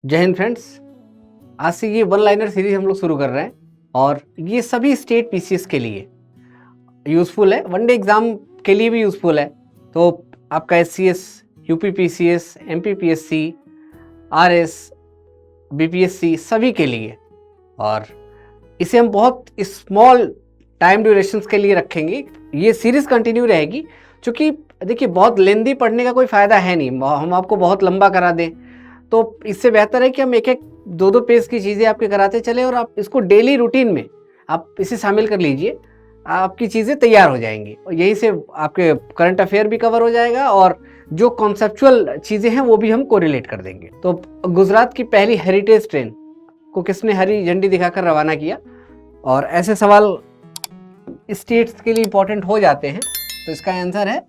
जय हिंद फ्रेंड्स। आज से ये वन लाइनर सीरीज हम लोग शुरू कर रहे हैं और ये सभी स्टेट पीसीएस के लिए यूज़फुल है, वनडे एग्ज़ाम के लिए भी यूज़फुल है। तो आपका SCS, UP PCS, MP PSC, RS, BPSC सभी के लिए। और इसे हम बहुत स्मॉल टाइम ड्यूरेशंस के लिए रखेंगे। ये सीरीज़ कंटिन्यू रहेगी, क्योंकि देखिए बहुत लेंदी पढ़ने का कोई फ़ायदा है नहीं, हम आपको बहुत लंबा करा दें। तो इससे बेहतर है कि हम एक एक दो दो पेज की चीज़ें आपके कराते चले और आप इसको डेली रूटीन में आप इसे शामिल कर लीजिए, आपकी चीज़ें तैयार हो जाएंगी और यहीं से आपके करंट अफेयर भी कवर हो जाएगा और जो कॉन्सेप्चुअल चीज़ें हैं वो भी हम कोरिलेट कर देंगे। तो गुजरात की पहली हेरिटेज ट्रेन को किसने हरी झंडी दिखाकर रवाना किया? और ऐसे सवाल स्टेट्स के लिए इंपॉर्टेंट हो जाते हैं, तो इसका आंसर है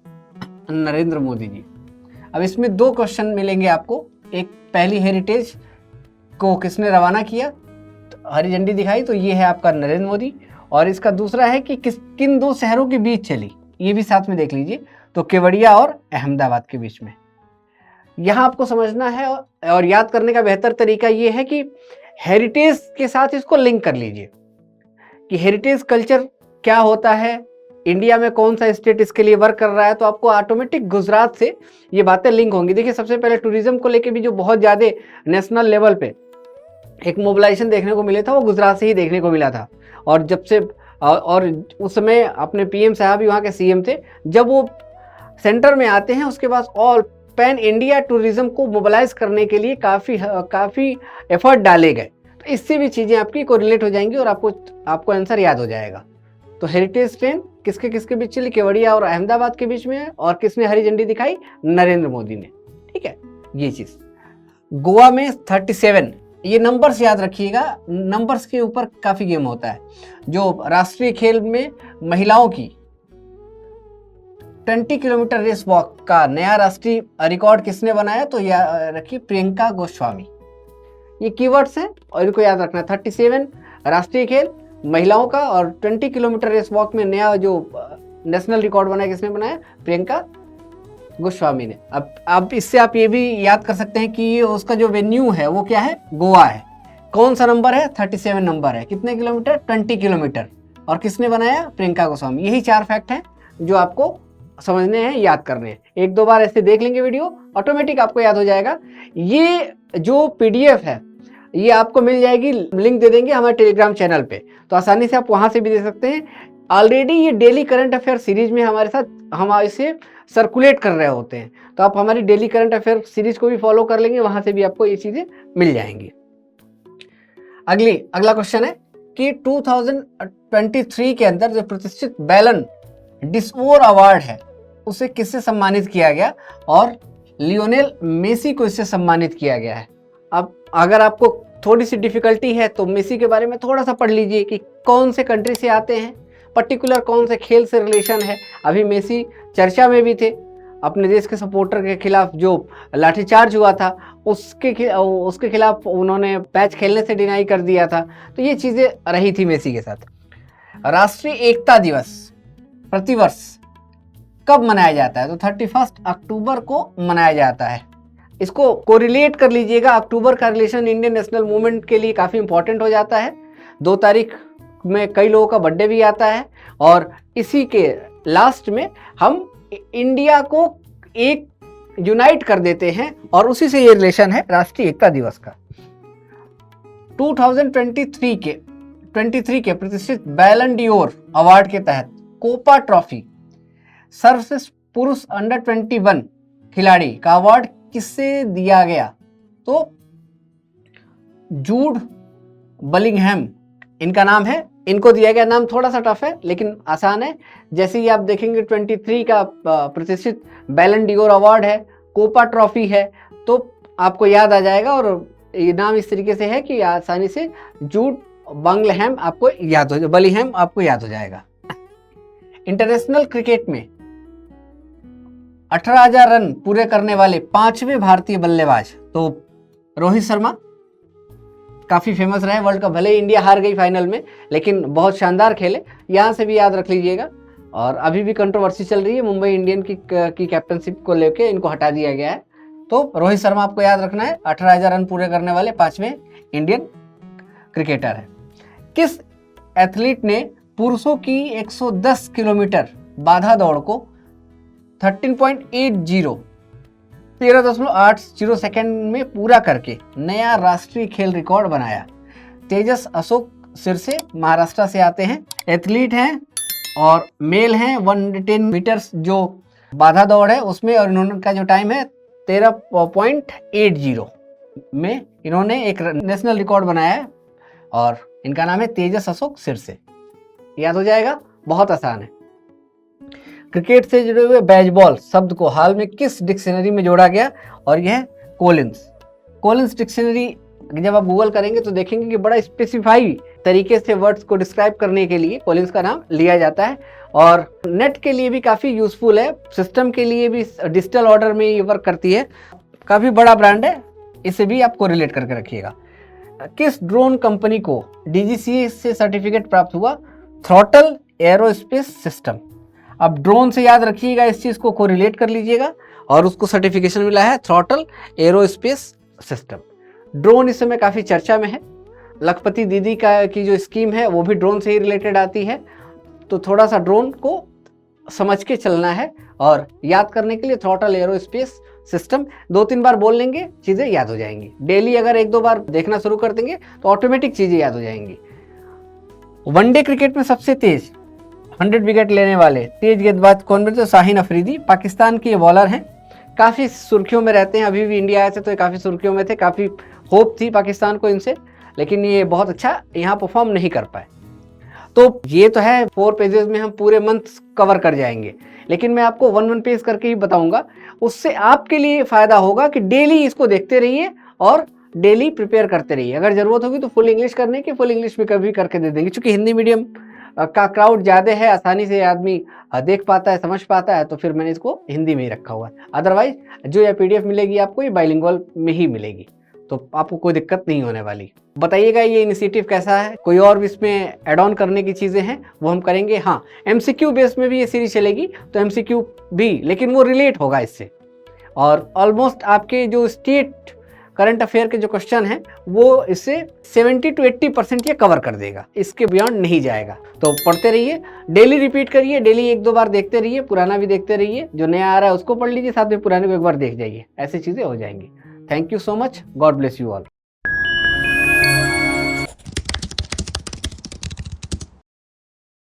नरेंद्र मोदी जी। अब इसमें दो क्वेश्चन मिलेंगे आपको। एक, पहली हेरिटेज को किसने रवाना किया, तो हरी झंडी दिखाई, तो ये है आपका नरेंद्र मोदी। और इसका दूसरा है कि किन दो शहरों के बीच चली, ये भी साथ में देख लीजिए, तो केवड़िया और अहमदाबाद के बीच में। यहाँ आपको समझना है और याद करने का बेहतर तरीका ये है कि हेरिटेज के साथ इसको लिंक कर लीजिए कि हेरिटेज कल्चर क्या होता है, इंडिया में कौन सा स्टेट इसके लिए वर्क कर रहा है, तो आपको ऑटोमेटिक गुजरात से ये बातें लिंक होंगी। देखिए सबसे पहले टूरिज्म को लेके भी जो बहुत ज़्यादा नेशनल लेवल पे एक मोबिलाइजेशन देखने को मिले था, वो गुजरात से ही देखने को मिला था। और जब से और उस समय अपने पीएम साहब ही वहाँ के सीएम थे, जब वो सेंटर में आते हैं उसके बाद ऑल पैन इंडिया टूरिज्म को मोबिलाइज करने के लिए काफ़ी एफर्ट डाले गए। तो इससे भी चीज़ें आपकी कोरिलेट हो जाएंगी और आपको आंसर याद हो जाएगा। तो हेरिटेज ट्रेन किसके किसके बीच चली? केवड़िया और अहमदाबाद के बीच में है। और किसने हरी झंडी दिखाई? नरेंद्र मोदी ने। ठीक है, ये चीज। गोवा में 37, ये नंबर्स याद रखिएगा, नंबर्स के ऊपर काफी गेम होता है। जो राष्ट्रीय खेल में महिलाओं की 20 किलोमीटर रेस वॉक का नया राष्ट्रीय रिकॉर्ड किसने बनाया? तो याद रखिए, प्रियंका गोस्वामी। ये कीवर्ड्स हैं और इनको याद रखना। 37 राष्ट्रीय खेल महिलाओं का और 20 किलोमीटर रेस वॉक में नया जो नेशनल रिकॉर्ड बनाया, किसने बनाया? प्रियंका गोस्वामी ने। अब इससे आप ये भी याद कर सकते हैं कि ये उसका जो वेन्यू है वो क्या है? गोवा है। कौन सा नंबर है? 37 नंबर है। कितने किलोमीटर? 20 किलोमीटर। और किसने बनाया? प्रियंका गोस्वामी। यही 4 फैक्ट हैं जो आपको समझने हैं, याद करने हैं। एक दो बार ऐसे देख लेंगे वीडियो, ऑटोमेटिक आपको याद हो जाएगा। ये जो पीडीएफ है ये आपको मिल जाएगी, लिंक दे देंगे हमारे टेलीग्राम चैनल पे, तो आसानी से आप वहां से भी दे सकते हैं। ऑलरेडी ये डेली करंट अफेयर सीरीज में हमारे साथ हम इसे सर्कुलेट कर रहे होते हैं, तो आप हमारी डेली करंट अफेयर सीरीज को भी फॉलो कर लेंगे, वहां से भी आपको ये चीजें मिल जाएंगी। अगला क्वेश्चन है कि 2023 के अंदर जो प्रतिष्ठित बैलन डिसओवर अवार्ड है उसे किससे सम्मानित किया गया? और लियोनेल मेसी को इससे सम्मानित किया गया है। अब अगर आपको थोड़ी सी डिफिकल्टी है तो मेसी के बारे में थोड़ा सा पढ़ लीजिए कि कौन से कंट्री से आते हैं, पर्टिकुलर कौन से खेल से रिलेशन है। अभी मेसी चर्चा में भी थे, अपने देश के सपोर्टर के खिलाफ जो लाठीचार्ज हुआ था उसके खिलाफ उन्होंने मैच खेलने से डिनाई कर दिया था। तो ये चीज़ें रही थी मेसी के साथ। राष्ट्रीय एकता दिवस प्रतिवर्ष कब मनाया जाता है? तो 31 अक्टूबर को मनाया जाता है। इसको कोरिलेट कर लीजिएगा, अक्टूबर का रिलेशन इंडियन नेशनल मूवमेंट के लिए काफ़ी इंपॉर्टेंट हो जाता है। 2 तारीख में कई लोगों का बर्थडे भी आता है और इसी के लास्ट में हम इंडिया को एक यूनाइट कर देते हैं और उसी से ये रिलेशन है राष्ट्रीय एकता दिवस का। 2023 के प्रतिष्ठित बैलन डियोर अवार्ड के तहत कोपा ट्रॉफी सर्वश्रेष्ठ पुरुष अंडर 21 खिलाड़ी का अवार्ड किससे दिया गया? तो जूड बलिंगहैम इनका नाम है, इनको दिया गया। नाम थोड़ा सा टफ है लेकिन आसान है। जैसे ही आप देखेंगे 23 का प्रतिष्ठित बैलन डियोर अवार्ड है, कोपा ट्रॉफी है, तो आपको याद आ जाएगा। और ये नाम इस तरीके से है कि आसानी से जूड बलिंगहैम आपको याद हो जाएगा। इंटरनेशनल क्रिकेट में 18,000 रन पूरे करने वाले 5वें भारतीय बल्लेबाज, तो रोहित शर्मा काफ़ी फेमस रहे वर्ल्ड कप। भले इंडिया हार गई फाइनल में, लेकिन बहुत शानदार खेले, यहाँ से भी याद रख लीजिएगा। और अभी भी कंट्रोवर्सी चल रही है मुंबई इंडियन की कैप्टनशिप को लेके, इनको हटा दिया गया है। तो रोहित शर्मा आपको याद रखना है, 18,000 रन पूरे करने वाले 5वें इंडियन क्रिकेटर है। किस एथलीट ने पुरुषों की 110 किलोमीटर बाधा दौड़ को 13.80 सेकंड में पूरा करके नया राष्ट्रीय खेल रिकॉर्ड बनाया? तेजस अशोक सिरसे महाराष्ट्र से आते हैं, एथलीट हैं और मेल हैं। 110 मीटर्स जो बाधा दौड़ है उसमें, और इन्होंने का जो टाइम है 13.80 में इन्होंने एक नेशनल रिकॉर्ड बनाया है और इनका नाम है तेजस अशोक सिरसे। याद हो जाएगा, बहुत आसान है। क्रिकेट से जुड़े हुए बेसबॉल शब्द को हाल में किस डिक्शनरी में जोड़ा गया? और यह है कोलिंस डिक्शनरी। जब आप गूगल करेंगे तो देखेंगे कि बड़ा स्पेसिफाई तरीके से वर्ड्स को डिस्क्राइब करने के लिए कोलिंस का नाम लिया जाता है और नेट के लिए भी काफ़ी यूजफुल है, सिस्टम के लिए भी डिजिटल ऑर्डर में ये वर्क करती है। काफ़ी बड़ा ब्रांड है, इसे भी आपको रिलेट करके रखिएगा। किस ड्रोन कंपनी को DGCA से सर्टिफिकेट प्राप्त हुआ? Throttle aerospace system. अब ड्रोन से याद रखिएगा, इस चीज़ को रिलेट कर लीजिएगा और उसको सर्टिफिकेशन मिला है थ्रॉटल एरोस्पेस सिस्टम। ड्रोन इस समय काफ़ी चर्चा में है। लखपति दीदी की जो स्कीम है वो भी ड्रोन से ही रिलेटेड आती है, तो थोड़ा सा ड्रोन को समझ के चलना है और याद करने के लिए थ्रॉटल एरोस्पेस सिस्टम 2-3 बार बोल लेंगे, चीज़ें याद हो जाएंगी। डेली अगर 1-2 बार देखना शुरू कर देंगे तो ऑटोमेटिक चीज़ें याद हो जाएंगी। वनडे क्रिकेट में सबसे तेज 100 विकेट लेने वाले तेज गेंदबाज कौन बने? तो शाहीन अफरीदी, पाकिस्तान के बॉलर हैं, काफ़ी सुर्खियों में रहते हैं। अभी भी इंडिया आए थे तो काफ़ी सुर्खियों में थे, काफ़ी होप थी पाकिस्तान को इनसे, लेकिन ये बहुत अच्छा यहाँ परफॉर्म नहीं कर पाए। तो ये तो है 4 पेजेस में हम पूरे मंथ कवर कर जाएंगे, लेकिन मैं आपको 1 पेज करके ही बताऊंगा। उससे आपके लिए फ़ायदा होगा कि डेली इसको देखते रहिए और डेली प्रिपेयर करते रहिए। अगर ज़रूरत होगी तो फुल इंग्लिश करने की, फुल इंग्लिश में कभी करके दे देंगे, क्योंकि हिंदी मीडियम का क्राउड ज़्यादा है, आसानी से आदमी देख पाता है, समझ पाता है, तो फिर मैंने इसको हिंदी में ही रखा हुआ है। अदरवाइज जो ये PDF मिलेगी आपको ये बाइलिंगुअल में ही मिलेगी, तो आपको कोई दिक्कत नहीं होने वाली। बताइएगा ये इनिशिएटिव कैसा है, कोई और भी इसमें ऐड ऑन करने की चीज़ें हैं वो हम करेंगे। हाँ, MCQ बेस में भी ये सीरीज चलेगी, तो MCQ भी, लेकिन वो रिलेट होगा इससे, और ऑलमोस्ट आपके जो स्टेट करंट अफेयर के जो क्वेश्चन हैं वो इससे 70 to 80% ये कवर कर देगा, इसके बियॉन्ड नहीं जाएगा। तो पढ़ते रहिए, डेली रिपीट करिए, डेली 1-2 बार देखते रहिए, पुराना भी देखते रहिए, जो नया आ रहा है उसको पढ़ लीजिए, साथ में पुराने को एक बार देख जाइए, ऐसी चीज़ें हो जाएंगी। Thank you so much, God bless you all.